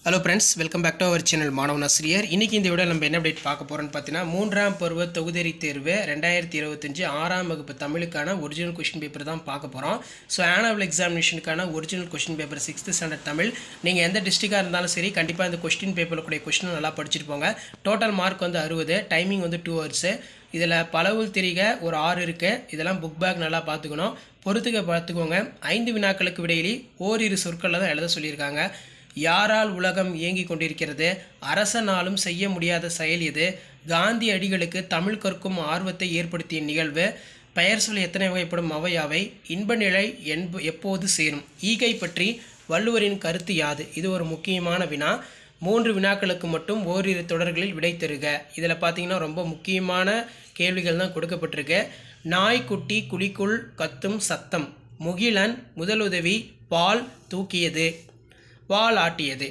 Hello friends, welcome back to our channel மாணவன் ஆசிரியர். இன்னைக்கு இந்த வீடியோல நம்ம என்ன அப்டேட் பார்க்க போறோம்னு பார்த்தீனா மூன்றாம் பருவ தொகுதி தேர்வு 2025 ஆறாம் வகுப்பு தமிழுக்கான ஒரிஜினல் क्वेश्चन பேப்பர் தான் பார்க்க போறோம். சோ ஆனுவல் எக்ஸாமினேஷனுக்கான original question paper 6th standard Tamil. நீங்க எந்த டிஸ்ட்ரிக்டா இருந்தாலும் சரி கண்டிப்பா இந்த क्वेश्चन பேப்பர்ல கூடிய क्वेश्चन நல்லா படிச்சிட்டு போங்க. டோட்டல் மார்க் வந்து 60, டைமிங் வந்து 2 hours. இதல பலவுள் திரிக ஒரு 6 இருக்கு. இதெல்லாம் புக் பேக் நல்லா பாத்துக்கணும். பொறுத்துக்க பாத்துக்கோங்க. 5 வினாக்களுக்கு விடையிலி ஓரிரு சொற்கள தான் எழுத சொல்லிருக்காங்க. யாரால் உலகம் இயங்கிக் கொண்டிருக்கிறது அரசனாலும் செய்ய முடியாத செயல் இது காந்தி அடிகளுக்கு தமிழ் கற்கும் ஆர்வத்தை ஏற்படுத்திய நிகழ்வு பெயர் சொல் எத்தனை வகைப்படும் அவையாவை இன்ப நிலை எப்போது சேரும் ஈகை பற்றி வள்ளுவரின் கருத்து யாது இது ஒரு முக்கியமான வினா 3 வினாக்களுக்கு மட்டும் ஓரிரு தொடர்களில் விடை தருக இதல பாத்தீங்கன்னா ரொம்ப முக்கியமான கேள்விகள் தான் கொடுக்கப்பட்டிருக்கு நாய்க்குட்டி குளிக்குள் கத்தும் சத்தம் முகிலன் முதலுதவி பால் தூக்கியது வால் ஆட்டியது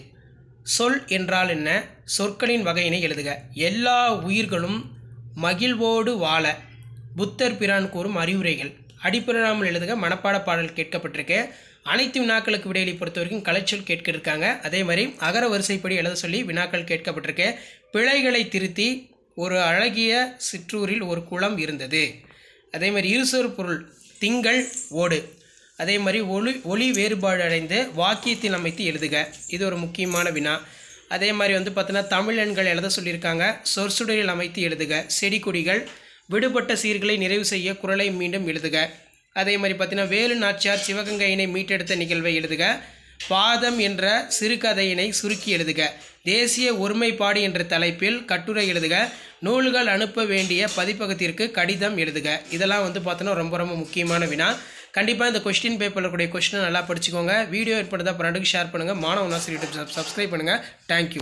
சொல் என்றால் என்ன சொற்களின் வகையினை எழுதுக எல்லா உயிர்களும் மகிழ்வோடு வாழ புத்தர் பிரான் கூறும் அறிவுரைகள் அடிப்புறாமல் எழுதுக மனப்பாட பாடல் கேட்கப்பட்டிருக்கு அனைத்து வினாக்களுக்கு விடையிலி பொறுத்தவரைக்கும் கலைச்சொல் கேட்க இருக்காங்க அதே மாதிரி அகர வரிசைப்படி எழுத சொல்லி வினாக்கள் கேட்கப்பட்டிருக்கு பிழைகளை திருத்தி ஒரு அழகிய சிற்றூரில் ஒரு குளம் இருந்தது அதே மாதிரி இருசொற் பொருள் திங்கள் ஓடு அதே மாதிரி ஒளி வேறுபாடு அடைந்து வாக்கியத்தில் அமைத்து எழுதுக இது ஒரு முக்கியமான வினா அதே மாதிரி வந்து பார்த்தீனா தமிழ் எண்கள் எழுத சொல்லியிருக்காங்க சொற்சுடரில் அமைத்து எழுதுக செடி கொடிகள் விடுபட்ட சீர்களை நிறைவு செய்ய குறளை மீண்டும் எழுதுக அதே மாதிரி பார்த்தீனா வேலு நாச்சியார் சிவகங்கையினை மீட்டெடுத்த நிகழ்வை எழுதுக பாதம் என்ற சிறுகதையினை சுருக்கி எழுதுக தேசிய ஒருமைப்பாடு என்ற தலைப்பில் கட்டுரை எழுதுக நூல்கள் அனுப்ப வேண்டிய பதிப்பகத்திற்கு கடிதம் எழுதுக இதெல்லாம் வந்து பார்த்தீனா ரொம்ப முக்கியமான வினா கண்டிப்பா இந்த क्वेश्चन பேப்பர்ல கூடிய क्वेश्चन நல்லா படிச்சுக்கோங்க வீடியோ ஏற்படுதா ஃப்ரெண்டுக்கு ஷேர் பண்ணுங்க மாணவன் ஆசிரியர் யூடியூப் சப்ஸ்கிரைப் பண்ணுங்க थैंक यू